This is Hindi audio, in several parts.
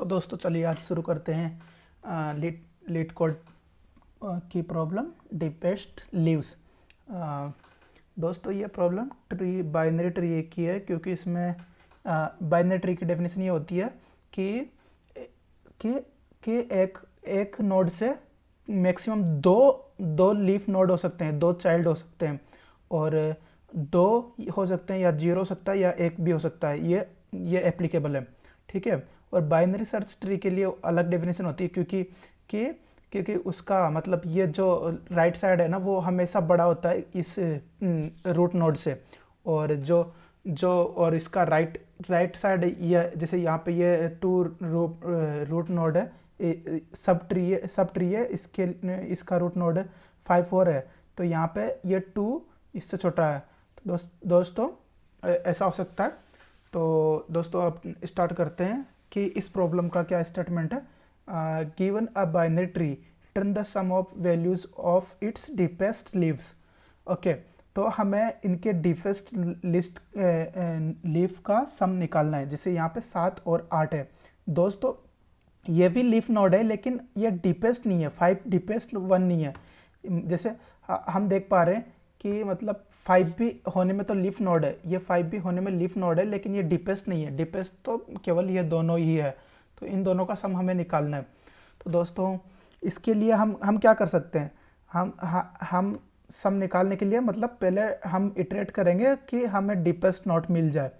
तो दोस्तों चलिए आज शुरू करते हैं लीड कोड की प्रॉब्लम डीपेस्ट लीव्स। दोस्तों ये प्रॉब्लम बाइनरी ट्री की है, क्योंकि इसमें बाइनरी ट्री की डेफिनेशन ये होती है कि कि एक नोड से मैक्सिमम दो लीफ नोड हो सकते हैं, दो चाइल्ड हो सकते हैं, और दो हो सकते हैं या जीरो हो सकता है या एक भी हो सकता है। ये एप्लीकेबल है, ठीक है। और बाइनरी सर्च ट्री के लिए अलग डेफिनेशन होती है, क्योंकि उसका मतलब ये जो राइट साइड है ना वो हमेशा बड़ा होता है इस रूट नोड से, और और इसका राइट साइड ये जैसे यहाँ पे ये टू रूट नोड है, सब ट्री है इसका रूट नोड है 5 4 है, तो यहाँ पे ये 2 इससे छोटा है। तो दोस्तों ऐसा हो सकता है। तो दोस्तों अब स्टार्ट करते हैं कि इस प्रॉब्लम का क्या स्टेटमेंट है। Given a binary tree, return the sum of values of its deepest leaves. Okay, तो हमें इनके डीपेस्ट लिस्ट लीफ का सम निकालना है। जैसे यहाँ पे 7 और 8 है दोस्तों, ये भी लीफ नोड है लेकिन ये डीपेस्ट नहीं है, 5 डीपेस्ट 1 नहीं है। जैसे हम देख पा रहे हैं कि मतलब 5 भी होने में तो लीफ नोड है, ये 5 भी होने में लीफ नोड है, लेकिन ये डीपेस्ट नहीं है। डीपेस्ट तो केवल ये दोनों ही है, तो इन दोनों का सम हमें निकालना है। तो दोस्तों इसके लिए हम क्या कर सकते हैं, हम सम निकालने के लिए मतलब पहले हम इटरेट करेंगे कि हमें डीपेस्ट नोड मिल जाए।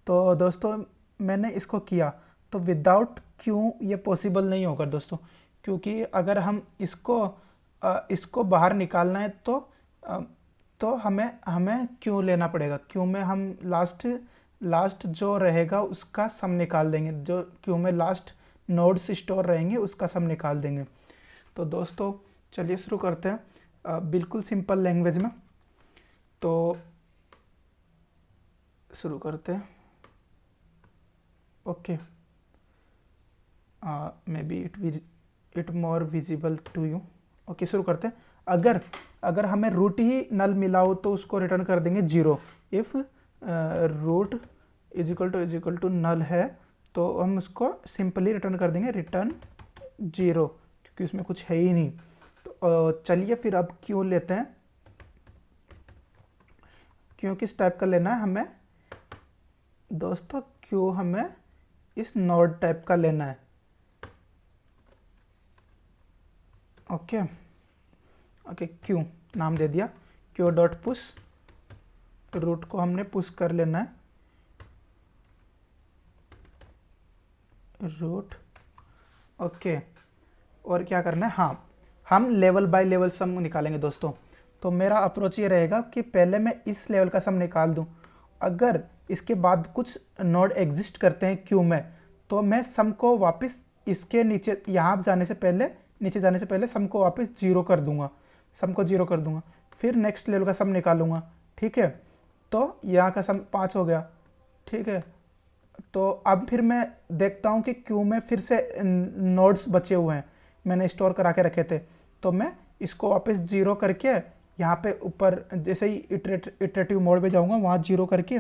तो दोस्तों मैंने इसको किया, तो विदाउट क्यों ये पॉसिबल नहीं होगा दोस्तों, क्योंकि अगर हम इसको बाहर निकालना है तो हमें क्यों लेना पड़ेगा। क्यों में हम लास्ट जो रहेगा उसका सम निकाल देंगे, जो क्यों में लास्ट नोड्स स्टोर रहेंगे उसका सम निकाल देंगे। तो दोस्तों चलिए शुरू करते हैं बिल्कुल सिंपल लैंग्वेज में। तो शुरू करते हैं। Okay, maybe it more visible to you. Okay, शुरू करते हैं। अगर हमें रूट ही नल मिला हो तो उसको रिटर्न कर देंगे 0। If root is equal to null है तो हम उसको सिंपली रिटर्न कर देंगे रिटर्न 0, क्योंकि उसमें कुछ है ही नहीं। तो चलिए फिर अब क्यों लेते हैं। क्यों किस टाइप का लेना है हमें दोस्तों, क्यों हमें इस नोड टाइप का लेना है। ओके, क्यों नाम दे दिया, क्यों डॉट पुश, रूट को हमने पुश कर लेना है रूट। ओके, और क्या करना है, हाँ हम लेवल बाय लेवल सम निकालेंगे दोस्तों। तो मेरा अप्रोच ये रहेगा कि पहले मैं इस लेवल का सम निकाल दूं, अगर इसके बाद कुछ नोड एग्जिस्ट करते हैं क्यू में, तो मैं सम को वापस इसके नीचे नीचे जाने से पहले सम को वापस 0 कर दूंगा, फिर नेक्स्ट लेवल का सम निकालूंगा, ठीक है। तो यहाँ का सम 5 हो गया, ठीक है। तो अब फिर मैं देखता हूँ कि क्यू में फिर से नोड्स बचे हुए हैं, मैंने स्टोर करा के रखे थे, तो मैं इसको वापस 0 करके यहाँ पे ऊपर जैसे ही इटरेटिव मोड पे जाऊँगा वहाँ 0 करके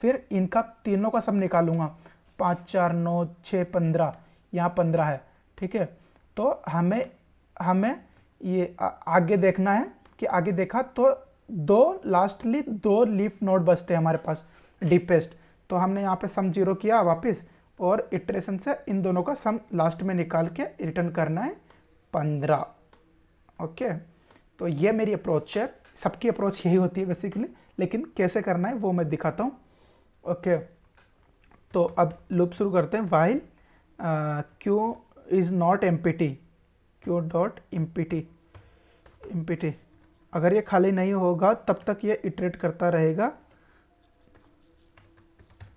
फिर इनका तीनों का सम निकालूंगा। 5 4 9 6 15, यहाँ 15 है, ठीक है। तो हमें ये आगे देखना है कि आगे देखा तो दो लीफ नोड बचते हैं हमारे पास डीपेस्ट। तो हमने यहाँ पे सम 0 किया वापस, और इटरेशन से इन दोनों का सम लास्ट में निकाल के रिटर्न करना है 15। ओके, तो ये मेरी अप्रोच है, सबकी अप्रोच यही होती है बेसिकली, लेकिन कैसे करना है वो मैं दिखाता हूँ। ओके, तो अब लूप शुरू करते हैं। While Q is not empty, Q dot empty, अगर ये खाली नहीं होगा तब तक ये इटरेट करता रहेगा।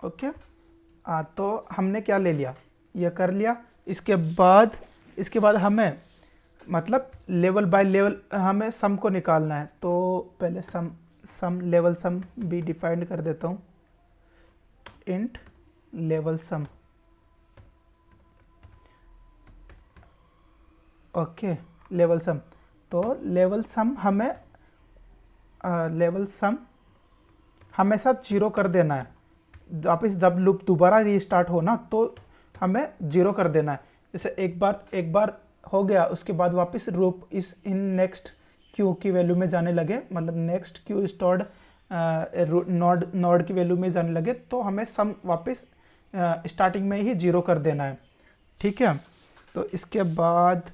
ओके, तो हमने क्या ले लिया, ये कर लिया। इसके बाद हमें मतलब लेवल बाय लेवल हमें सम को निकालना है। तो पहले सम लेवल सम भी डिफाइंड कर देता हूँ, इंट लेवल सम। ओके, लेवल सम, तो लेवल सम हमेशा 0 कर देना है। वापस जब लूप दोबारा रीस्टार्ट हो ना तो हमें 0 कर देना है। जैसे एक बार हो गया, उसके बाद वापस लूप इस इन नेक्स्ट क्यू की वैल्यू में जाने लगे, मतलब नेक्स्ट क्यू स्टोर्ड नोड की वैल्यू में जाने लगे, तो हमें सम वापस स्टार्टिंग में ही 0 कर देना है। ठीक है, तो इसके बाद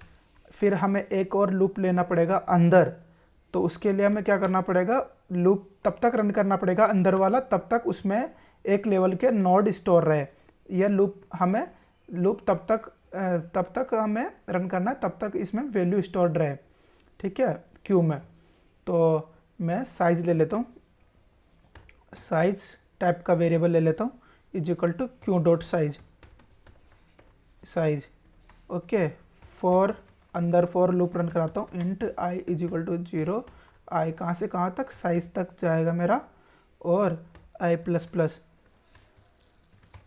फिर हमें एक और लूप लेना पड़ेगा अंदर। तो उसके लिए हमें क्या करना पड़ेगा, लूप तब तक रन करना पड़ेगा अंदर वाला, तब तक उसमें एक लेवल के नोड स्टोर रहे। यह लूप तब तक हमें रन करना है, तब तक इसमें वैल्यू स्टोर्ड रहे। ठीक है, क्यू में। तो मैं साइज ले लेता हूँ, साइज टाइप का वेरिएबल ले लेता हूँ, is equal to q dot size. Okay, अंदर फॉर लूप रन कराता हूँ, int i is equal to 0, i कहाँ से कहाँ तक, साइज तक जाएगा मेरा, और आई प्लस प्लस।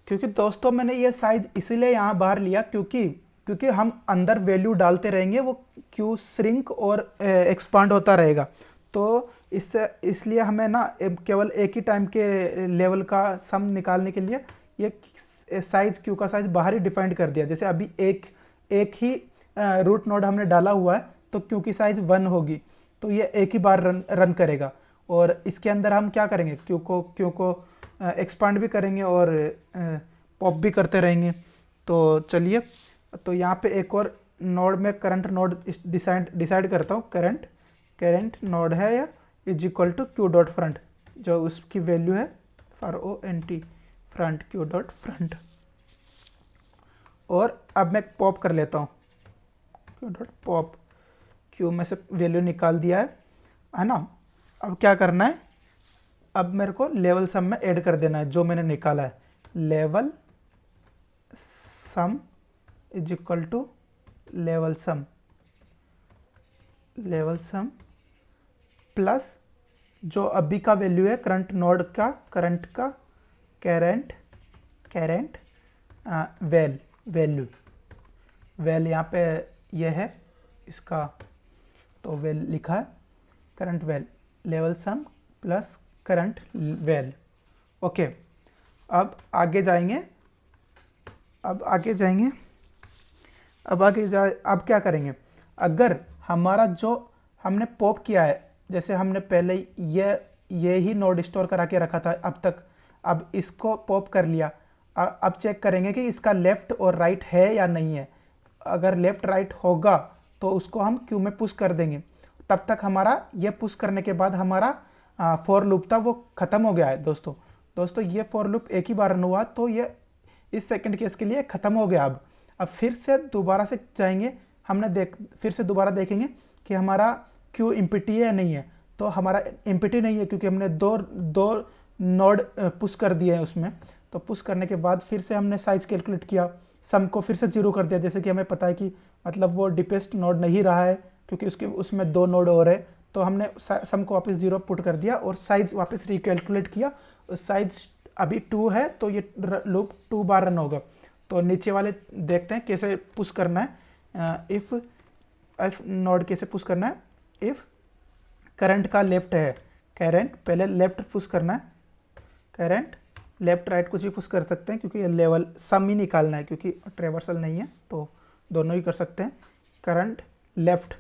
क्योंकि दोस्तों मैंने ये साइज इसीलिए यहाँ बाहर लिया क्योंकि हम अंदर वैल्यू डालते रहेंगे, वो क्यू श्रिंक और एक्सपांड होता रहेगा। तो इसलिए हमें ना केवल एक ही टाइम के लेवल का सम निकालने के लिए ये साइज, क्यू का साइज बाहर ही डिफाइंड कर दिया। जैसे अभी एक ही रूट नोड हमने डाला हुआ है, तो क्यू की साइज 1 होगी, तो ये एक ही बार रन करेगा। और इसके अंदर हम क्या करेंगे, क्यू को एक्सपांड भी करेंगे और पॉप भी करते रहेंगे। तो चलिए, तो यहाँ पे एक और नोड में करंट नोड डिसाइड करता हूँ। करंट नोड है या is equal to q dot front, जो उसकी वैल्यू है FRONT, front, q dot front. और अब मैं पॉप कर लेता हूँ, क्यू डॉट पॉप, क्यू में से वैल्यू निकाल दिया है ना। अब क्या करना है, अब मेरे को लेवल सम में ऐड कर देना है जो मैंने निकाला है। Level sum is equal to level sum plus जो अभी का वैल्यू है करंट नोड का, करंट वैल्यू यहाँ पे ये है इसका, तो वेल लिखा है current val, level sum plus current val. Okay, अब आगे जाएंगे, अब क्या करेंगे, अगर हमारा जो हमने पॉप किया है, जैसे हमने पहले ये ही नोड स्टोर करा के रखा था अब तक, अब इसको पॉप कर लिया। अब चेक करेंगे कि इसका लेफ्ट और राइट है या नहीं है। अगर लेफ्ट राइट होगा तो उसको हम क्यू में पुश कर देंगे। तब तक हमारा ये पुश करने के बाद हमारा फॉर लूप था वो ख़त्म हो गया है। दोस्तों ये फॉर लूप एक ही बार रन हुआ, तो ये इस सेकंड केस के लिए ख़त्म हो गया। अब फिर से दोबारा से जाएंगे, फिर से दोबारा देखेंगे कि हमारा क्यू एम्प्टी है या नहीं है। तो हमारा एम्प्टी नहीं है क्योंकि हमने दो नोड पुश कर दिए हैं उसमें। तो पुश करने के बाद फिर से हमने साइज कैलकुलेट किया, सम को फिर से 0 कर दिया, जैसे कि हमें पता है कि मतलब वो डीपेस्ट नोड नहीं रहा है क्योंकि उसमें 2 नोड और है। तो हमने सम को वापस 0 पुट कर दिया और साइज वापस रिकैलकुलेट किया। साइज अभी 2 है, तो ये लूप 2 बार रन होगा। तो नीचे वाले देखते हैं कैसे पुश करना है। इफ़ नोड कैसे पुश करना है, इफ़ करंट का लेफ्ट है, करंट पहले लेफ्ट पुश करना है, करंट लेफ्ट राइट कुछ भी पुश कर सकते हैं क्योंकि ये लेवल सम ही निकालना है, क्योंकि ट्रेवर्सल नहीं है तो दोनों ही कर सकते हैं। Current left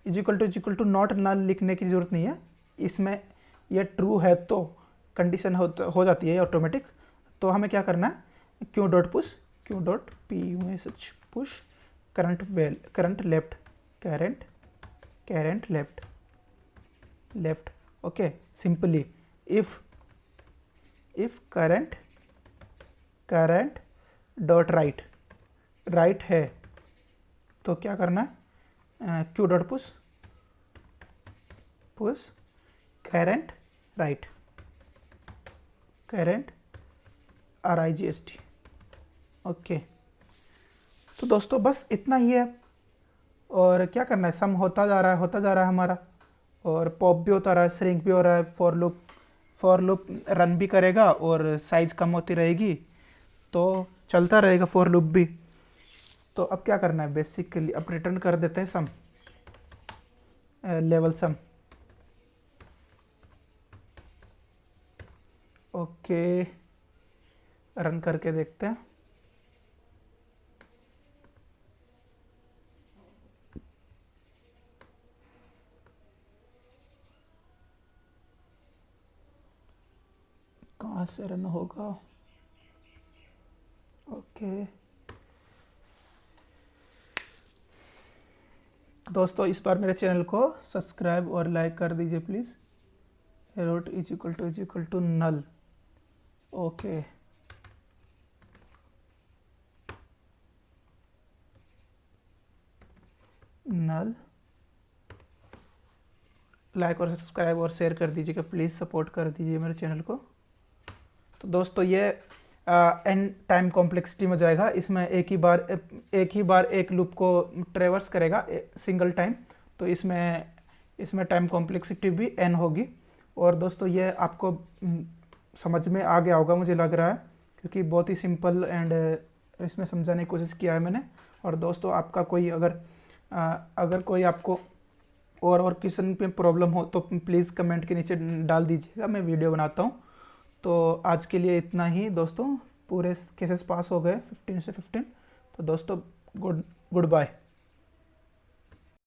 is equal to not null लिखने की जरूरत नहीं है, इसमें ये ट्रू है तो कंडीशन हो जाती है ऑटोमेटिक। तो हमें क्या करना है, Q dot push current left. Okay, simply if current dot right है तो क्या करना है, Q dot push current right, current RIGST। Okay, तो दोस्तों बस इतना ही है। और क्या करना है, सम होता जा रहा है हमारा, और पॉप भी होता रहा है, श्रिंक भी हो रहा है, फॉर लूप रन भी करेगा और साइज कम होती रहेगी, तो चलता रहेगा फॉर लूप भी। तो अब क्या करना है, बेसिकली अब रिटर्न कर देते हैं सम, लेवल सम। ओके, रन करके देखते हैं। कहाँ से रन होगा? ओके दोस्तों, इस बार मेरे चैनल को सब्सक्राइब और लाइक कर दीजिए please. Root is equal to null. Okay null, like और सब्सक्राइब और शेयर कर दीजिएगा प्लीज़, सपोर्ट कर दीजिए मेरे चैनल को। तो दोस्तों ये एन टाइम कॉम्प्लेक्सिटी में जाएगा। इसमें एक ही बार एक लूप को ट्रेवर्स करेगा सिंगल टाइम, तो इसमें टाइम कॉम्प्लेक्सिटी भी एन होगी। और दोस्तों ये आपको समझ में आ गया होगा मुझे लग रहा है, क्योंकि बहुत ही सिंपल एंड इसमें समझाने की कोशिश किया है मैंने। और दोस्तों आपका कोई अगर कोई आपको और क्वेश्चन पे प्रॉब्लम हो तो प्लीज़ कमेंट के नीचे डाल दीजिएगा, मैं वीडियो बनाता हूँ। तो आज के लिए इतना ही दोस्तों, पूरे केसेस पास हो गए 15 से 15। तो दोस्तों गुड बाय।